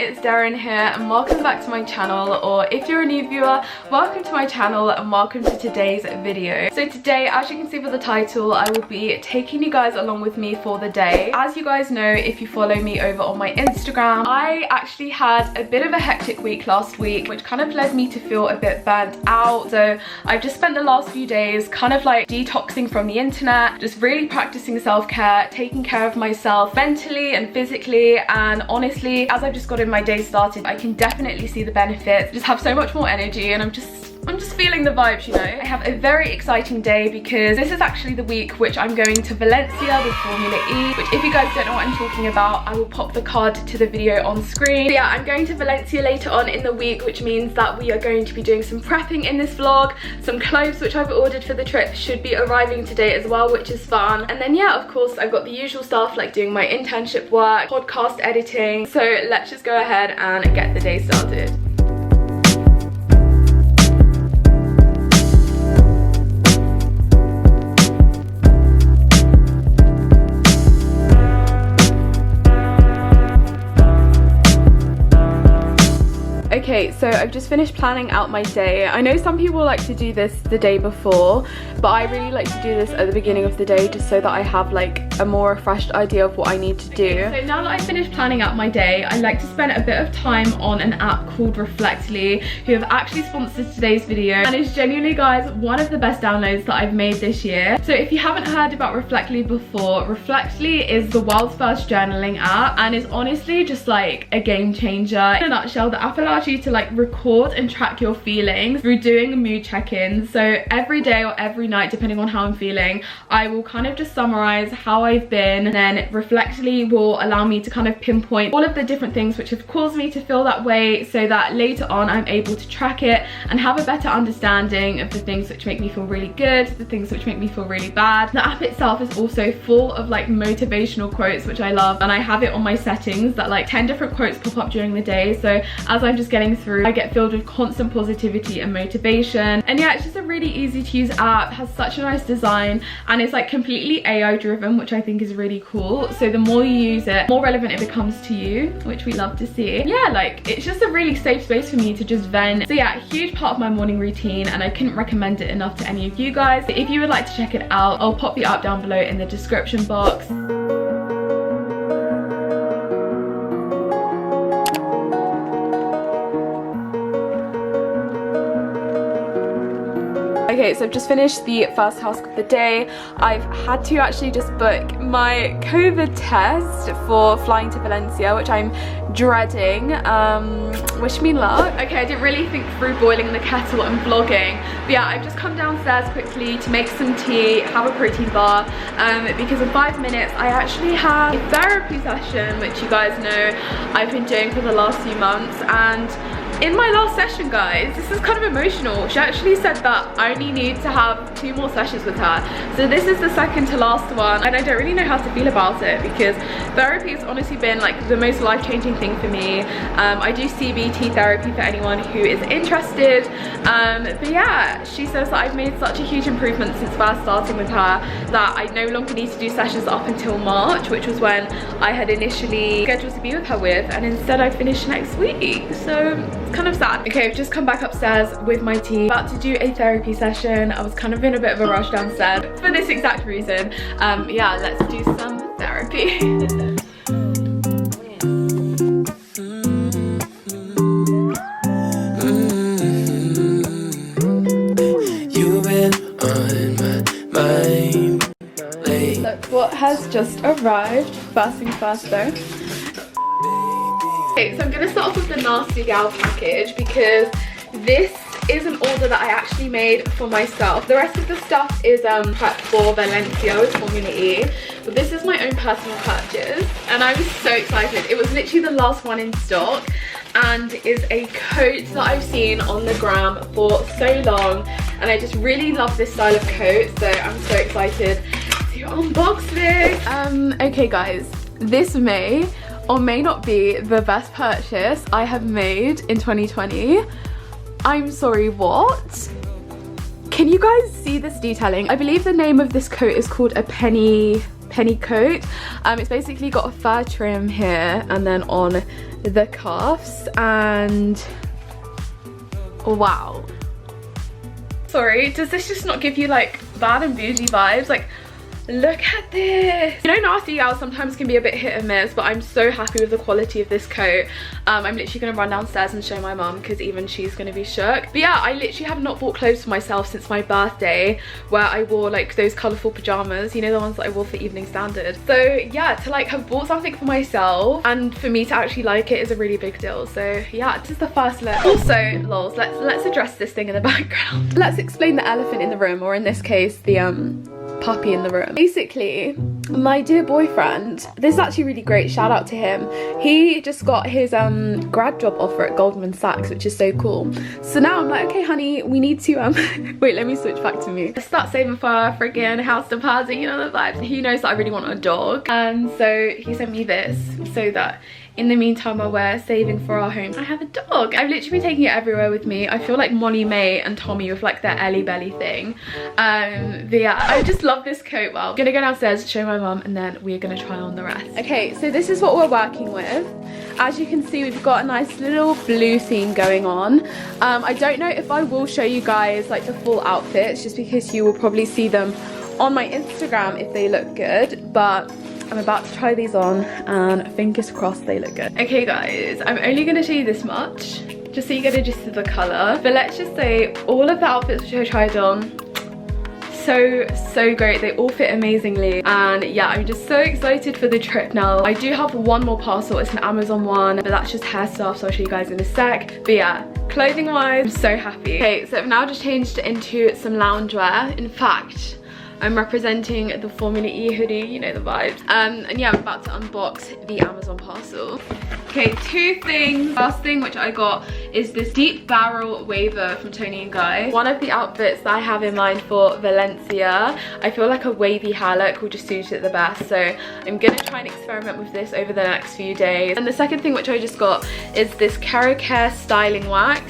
it's Derin here and welcome back to my channel, or if you're a new viewer, welcome to my channel and welcome to today's video. So today, as you can see by the title, I will be taking you guys along with me for the day. As you guys know, if you follow me over on my Instagram, I actually had a bit of a hectic week last week, which kind of led me to feel a bit burnt out. So I've just spent the last few days kind of like detoxing from the internet, just really practicing self-care, taking care of myself mentally and physically, and honestly, as I've just got in my day started, I can definitely see the benefits. I just have so much more energy and I'm just feeling the vibes, you know. I have a very exciting day because this is actually the week which I'm going to Valencia with Formula E, which if you guys don't know what I'm talking about, I will pop the card to the video on screen. But yeah, I'm going to Valencia later on in the week, which means that we are going to be doing some prepping in this vlog. Some clothes which I've ordered for the trip should be arriving today as well, which is fun. And then yeah, of course, I've got the usual stuff like doing my internship work, podcast editing. So let's just go ahead and get the day started. Okay, so I've just finished planning out my day. I know some people like to do this the day before, but I really like to do this at the beginning of the day just so that I have like a more refreshed idea of what I need to do. So now that I've finished planning out my day, I like to spend a bit of time on an app called Reflectly, who have actually sponsored today's video, and it's genuinely, guys, one of the best downloads that I've made this year. So if you haven't heard about Reflectly before, Reflectly is the world's first journaling app and is honestly just like a game changer. In a nutshell, the app allows you to like record and track your feelings through doing mood check-ins. So every day or every night, depending on how I'm feeling, I will kind of just summarize how I've been, and then Reflectly will allow me to kind of pinpoint all of the different things which have caused me to feel that way, so that later on I'm able to track it and have a better understanding of the things which make me feel really good, the things which make me feel really bad. The app itself is also full of like motivational quotes, which I love, and I have it on my settings that like 10 different quotes pop up during the day. So as I'm just getting through, I get filled with constant positivity and motivation. And yeah, it's just a really easy to use app, has such a nice design, and it's like completely AI driven, which I think is really cool. So the more you use it, more relevant it becomes to you, which we love to see. Yeah, like it's just a really safe space for me to just vent. So yeah, a huge part of my morning routine, and I couldn't recommend it enough to any of you guys. But if you would like to check it out, I'll pop the app down below in the description box. Okay, so I've just finished the first task of the day. I've had to actually just book my COVID test for flying to Valencia, which I'm dreading. Wish me luck. Okay, I didn't really think through boiling the kettle and vlogging, but yeah, I've just come downstairs quickly to make some tea, have a protein bar, because in 5 minutes I actually have a therapy session, which you guys know I've been doing for the last few months. And in my last session, guys, this is kind of emotional. She actually said that I only need to have 2 more sessions with her. So this is the second to last one, and I don't really know how to feel about it because therapy has honestly been like the most life-changing thing for me. I do CBT therapy for anyone who is interested. But yeah, she says that I've made such a huge improvement since first starting with her that I no longer need to do sessions up until March, which was when I had initially scheduled to be with her with, and instead I finished next week. So it's kind of sad. Okay, I've just come back upstairs with my tea, about to do a therapy session. I was kind of in a bit of a rush downstairs for this exact reason. Yeah, let's do some therapy. Look what has just arrived. First things first though. Okay, so I'm gonna start off with the Nasty Gal package because this is an order that I actually made for myself. The rest of the stuff is prep for Valencia with Formula E, but this is my own personal purchase and I was so excited. It was literally the last one in stock and is a coat that I've seen on the gram for so long, and I just really love this style of coat, so I'm so excited to unbox this. Okay guys, this may or may not be the best purchase I have made in 2020. I'm sorry, what? Can you guys see this detailing? I believe the name of this coat is called a penny penny coat. It's basically got a fur trim here and then on the cuffs, and wow. Sorry, does this just not give you like bad and bougie vibes? Like, look at this. You know, nasty gals sometimes can be a bit hit and miss, but I'm so happy with the quality of this coat. I'm literally gonna run downstairs and show my mum because even she's gonna be shook. But yeah, I literally have not bought clothes for myself since my birthday, where I wore like those colourful pajamas, you know, the ones that I wore for Evening Standard. So yeah, to like have bought something for myself and for me to actually like it is a really big deal. So yeah, this is the first look. Also, lols, let's address this thing in the background. Let's explain the elephant in the room, or in this case, the puppy in the room. Basically, my dear boyfriend, this is actually really great, shout out to him. He just got his grad job offer at Goldman Sachs, which is so cool. So now I'm like, okay honey, we need to wait, let me switch back to me. Start saving for a friggin' house deposit, you know the vibes. He knows that I really want a dog, and so he sent me this so that in the meantime, while we're saving for our home, I have a dog. I've literally been taking it everywhere with me. I feel like Molly May and Tommy with like their Ellie Belly thing. But yeah, I just love this coat. Well, I'm gonna go downstairs, show my mum, and then we're gonna try on the rest. Okay, so this is what we're working with. As you can see, we've got a nice little blue theme going on. I don't know if I will show you guys like the full outfits, just because you will probably see them on my Instagram if they look good, but I'm about to try these on and fingers crossed they look good. Okay guys, I'm only gonna show you this much just so you get a gist of the colour, but let's just say all of the outfits which I tried on, so great. They all fit amazingly, and yeah, I'm just so excited for the trip now. I do have one more parcel, it's an Amazon one, but that's just hair stuff, so I'll show you guys in a sec. But yeah, clothing wise, I'm so happy. Okay, so I've now just changed into some loungewear. In fact, I'm representing the Formula E hoodie, you know the vibes. And yeah, I'm about to unbox the Amazon parcel. Okay, two things. First thing which I got is this deep barrel waver from Toni & Guy. One of the outfits that I have in mind for Valencia. I feel like a wavy hair look will just suit it the best, so I'm gonna try and experiment with this over the next few days. And the second thing which I just got is this Care styling wax,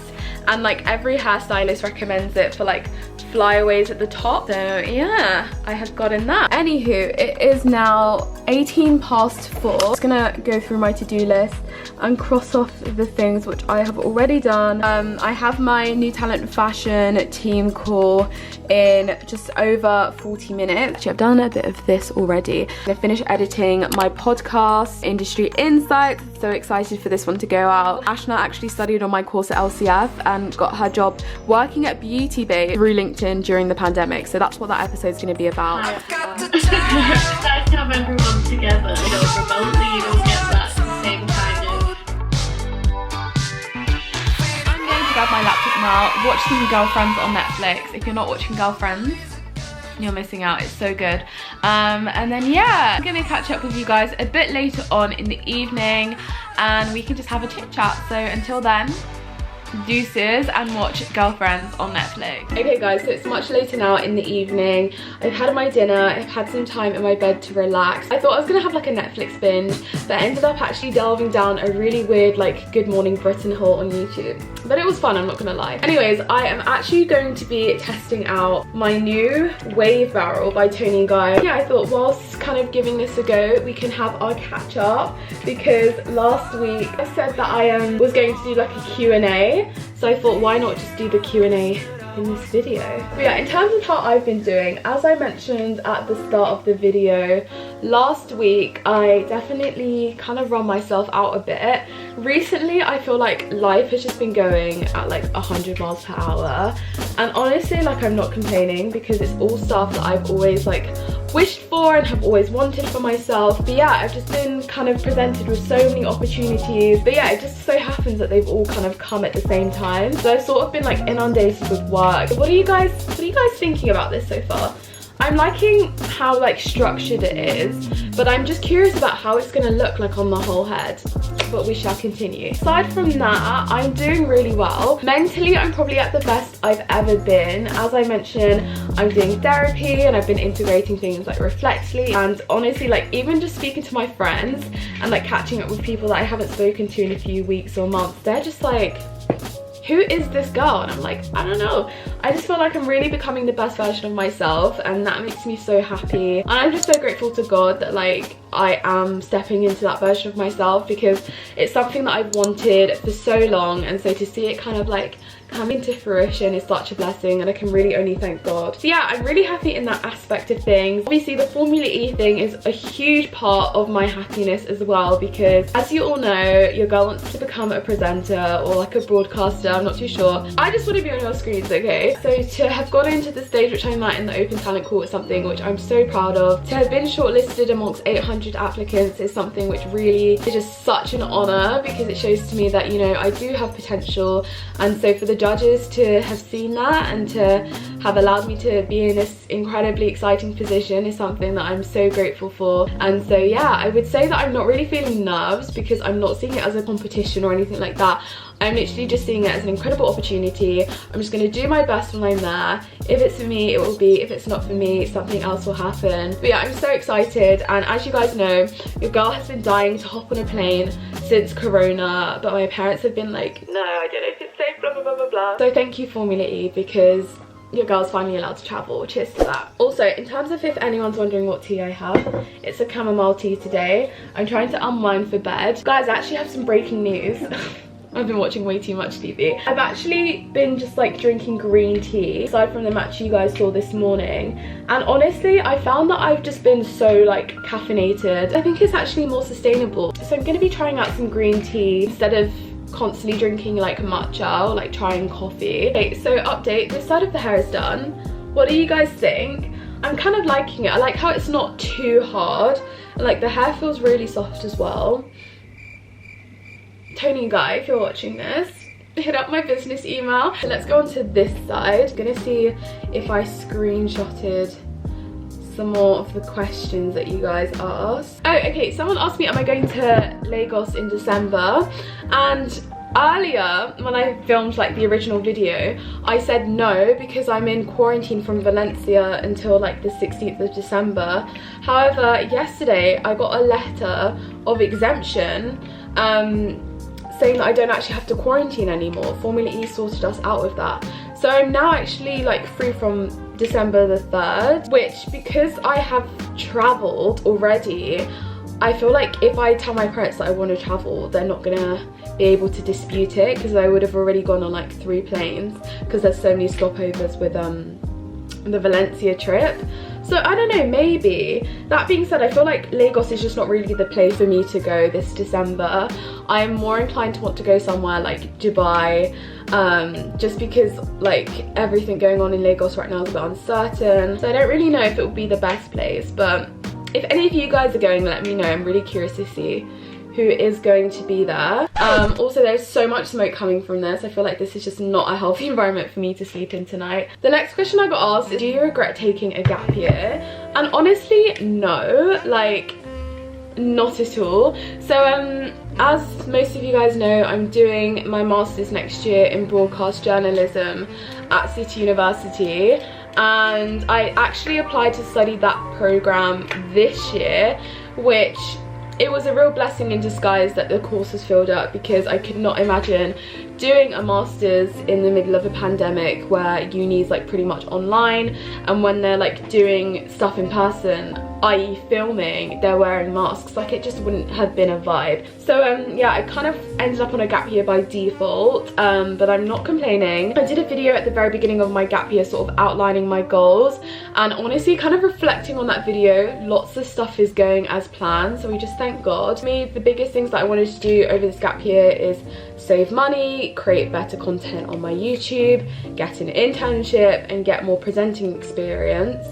and like every hairstylist recommends it for like flyaways at the top, so yeah, I have gotten that. Anywho, it is now 18 past 4. I'm just gonna go through my to-do list and cross off the things which I have already done. I have my new talent fashion team call in just over 40 minutes. Actually, I've done a bit of this already. I'm gonna finish editing my podcast, Industry Insights. So excited for this one to go out. Ashna actually studied on my course at LCF and got her job working at beautybyderin through LinkedIn during the pandemic. So that's what that episode's gonna be about. Nice to have everyone together, you know, remotely, you don't get that same kind of... I'm going to grab my laptop now, watch some Girlfriends on Netflix. If you're not watching Girlfriends, you're missing out, it's so good. And then yeah, I'm gonna catch up with you guys a bit later on in the evening and we can just have a chit chat. So until then, deuces, and watch Girlfriends on Netflix. Okay guys, so it's much later now in the evening. I've had my dinner, I've had some time in my bed to relax. I thought I was gonna have like a Netflix binge, but I ended up actually delving down a really weird like Good Morning Britain haul on YouTube. But it was fun, I'm not gonna lie. Anyways, I am actually going to be testing out my new wave barrel by Toni & Guy. Yeah, I thought whilst kind of giving this a go, we can have our catch up, because last week I said that I was going to do like a Q&A. So I thought, why not just do the Q&A in this video? But yeah, in terms of how I've been doing, as I mentioned at the start of the video, last week I definitely kind of run myself out a bit. Recently I feel like life has just been going at like 100 miles per hour, and honestly like I'm not complaining, because it's all stuff that I've always like wished for and have always wanted for myself. But yeah, I've just been kind of presented with so many opportunities, but yeah, it just so happens that they've all kind of come at the same time, so I've sort of been like inundated with work. What are you guys thinking about this so far? I'm liking how like structured it is, but I'm just curious about how it's gonna look like on the whole head, but we shall continue. Aside from that, I'm doing really well. Mentally, I'm probably at the best I've ever been. As I mentioned, I'm doing therapy and I've been integrating things like Reflectly, and honestly like even just speaking to my friends and like catching up with people that I haven't spoken to in a few weeks or months, they're just like, who is this girl? And I'm like, I don't know. I just feel like I'm really becoming the best version of myself, and that makes me so happy. And I'm just so grateful to God that like I am stepping into that version of myself, because it's something that I've wanted for so long, and so to see it kind of like coming to fruition is such a blessing, and I can really only thank God. So yeah, I'm really happy in that aspect of things. Obviously the Formula E thing is a huge part of my happiness as well, because as you all know, your girl wants to become a presenter or like a broadcaster, I'm not too sure. I just want to be on your screens, okay? So to have got into the stage which I'm at in the open talent call is something which I'm so proud of. To have been shortlisted amongst 800 applicants is something which really is just such an honor, because it shows to me that, you know, I do have potential. And so for the judges to have seen that and to have allowed me to be in this incredibly exciting position is something that I'm so grateful for. And so yeah, I would say that I'm not really feeling nerves, because I'm not seeing it as a competition or anything like that. I'm literally just seeing it as an incredible opportunity. I'm just going to do my best when I'm there. If it's for me, it will be. If it's not for me, something else will happen. But yeah, I'm so excited. And as you guys know, your girl has been dying to hop on a plane since Corona, but my parents have been like, no, I don't know if it's safe, blah, blah, blah, blah, blah. So thank you, Formula E, because your girl's finally allowed to travel. Cheers to that. Also, in terms of if anyone's wondering what tea I have, it's a chamomile tea today. I'm trying to unwind for bed. Guys, I actually have some breaking news. I've been watching way too much TV. I've actually been just like drinking green tea, aside from the match you guys saw this morning. And honestly, I found that I've just been so like caffeinated. I think it's actually more sustainable. So I'm gonna be trying out some green tea instead of constantly drinking like matcha or like trying coffee. Okay, so update, this side of the hair is done. What do you guys think? I'm kind of liking it. I like how it's not too hard. And like the hair feels really soft as well. Tony and Guy, if you're watching this, hit up my business email. Let's go on to this side. I'm gonna see if I screenshotted some more of the questions that you guys asked. Oh, okay, someone asked me, am I going to Lagos in December? And earlier, when I filmed like the original video, I said no, because I'm in quarantine from Valencia until like the 16th of December. However, yesterday I got a letter of exemption saying that I don't actually have to quarantine anymore. Formula E sorted us out of that. So I'm now actually like free from December the 3rd, which, because I have travelled already, I feel like if I tell my parents that I want to travel, they're not gonna be able to dispute it, because I would have already gone on like 3 planes, because there's so many stopovers with the Valencia trip. So I don't know, maybe. That being said, I feel like Lagos is just not really the place for me to go this December. I'm more inclined to want to go somewhere like Dubai, just because like everything going on in Lagos right now is a bit uncertain. So I don't really know if it would be the best place, but if any of you guys are going, let me know. I'm really curious to see who is going to be there. Also, there's so much smoke coming from this. I feel like this is just not a healthy environment for me to sleep in tonight. The next question I got asked is, do you regret taking a gap year? And honestly, no, like not at all. So as most of you guys know, I'm doing my master's next year in broadcast journalism at City University, and I actually applied to study that program this year, which it was a real blessing in disguise that the course was filled up, because I could not imagine doing a master's in the middle of a pandemic where uni is like pretty much online, and when they're like doing stuff in person, i.e. filming, they're wearing masks. Like, it just wouldn't have been a vibe. So yeah, I kind of ended up on a gap year by default, but I'm not complaining. I did a video at the very beginning of my gap year sort of outlining my goals, and honestly kind of reflecting on that video, lots of stuff is going as planned, so we just thank God. For me, the biggest things that I wanted to do over this gap year is save money, create better content on my YouTube, get an internship, and get more presenting experience.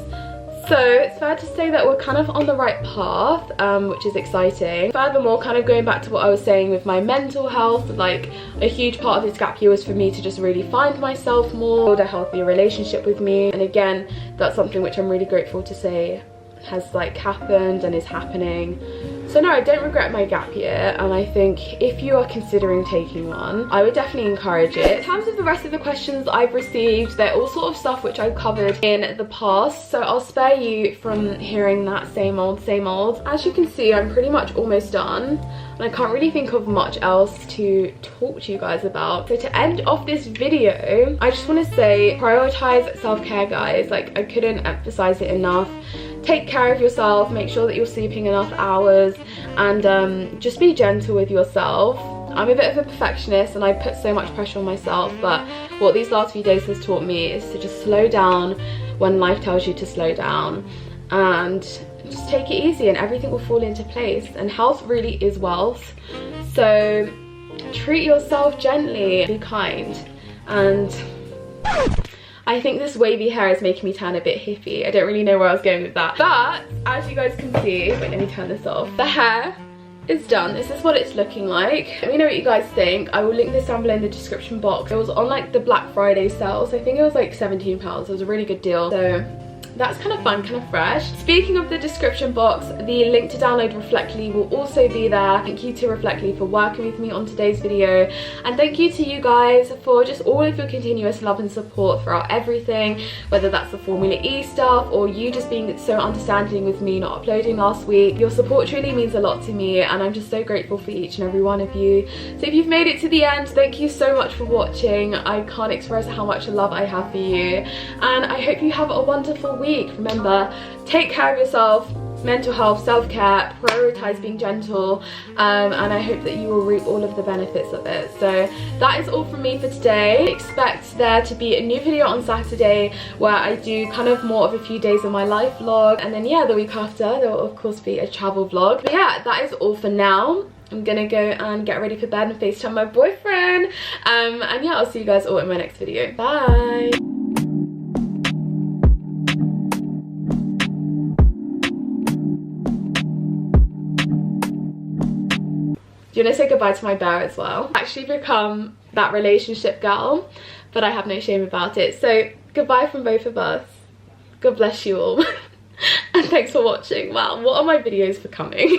So it's fair to say that we're kind of on the right path, which is exciting. Furthermore, kind of going back to what I was saying with my mental health, like a huge part of this gap year was for me to just really find myself more, build a healthier relationship with me. And again, that's something which I'm really grateful to say has like happened and is happening. So no, I don't regret my gap year, and I think if you are considering taking one, I would definitely encourage it. In terms of the rest of the questions I've received, they're all sort of stuff which I've covered in the past, so I'll spare you from hearing that same old, same old. As you can see, I'm pretty much almost done, and I can't really think of much else to talk to you guys about. So to end off this video, I just want to say, prioritize self-care, guys. Like, I couldn't emphasize it enough. Take care of yourself, make sure that you're sleeping enough hours, and just be gentle with yourself. I'm a bit of a perfectionist and I put so much pressure on myself, but what these last few days has taught me is to just slow down when life tells you to slow down, and just take it easy and everything will fall into place. And health really is wealth, so treat yourself gently, be kind. And I think this wavy hair is making me turn a bit hippie. I don't really know where I was going with that, but as you guys can see, wait, let me turn this off. The hair is done. This is what it's looking like. Let me know what you guys think. I will link this down below in the description box. It was on like the Black Friday sale, so I think it was like £17. It was a really good deal, so that's kind of fun, kind of fresh. Speaking of the description box, the link to download Reflectly will also be there. Thank you to Reflectly for working with me on today's video, and thank you to you guys for just all of your continuous love and support throughout everything, whether that's the Formula E stuff or you just being so understanding with me not uploading last week. Your support truly means a lot to me, and I'm just so grateful for each and every one of you. So if you've made it to the end, thank you so much for watching. I can't express how much love I have for you, and I hope you have a wonderful week. Remember, take care of yourself, mental health, self-care, prioritize being gentle, and I hope that you will reap all of the benefits of it. So that is all from me for today. Expect there to be a new video on Saturday where I do kind of more of a few days of my life vlog, and then yeah, the week after there will of course be a travel vlog. But yeah, that is all for now. I'm gonna go and get ready for bed and FaceTime my boyfriend, and yeah, I'll see you guys all in my next video. Bye. Do you want to say goodbye to my bear as well? I've actually become that relationship girl, but I have no shame about it. So goodbye from both of us. God bless you all. And thanks for watching. Wow, what are my videos becoming?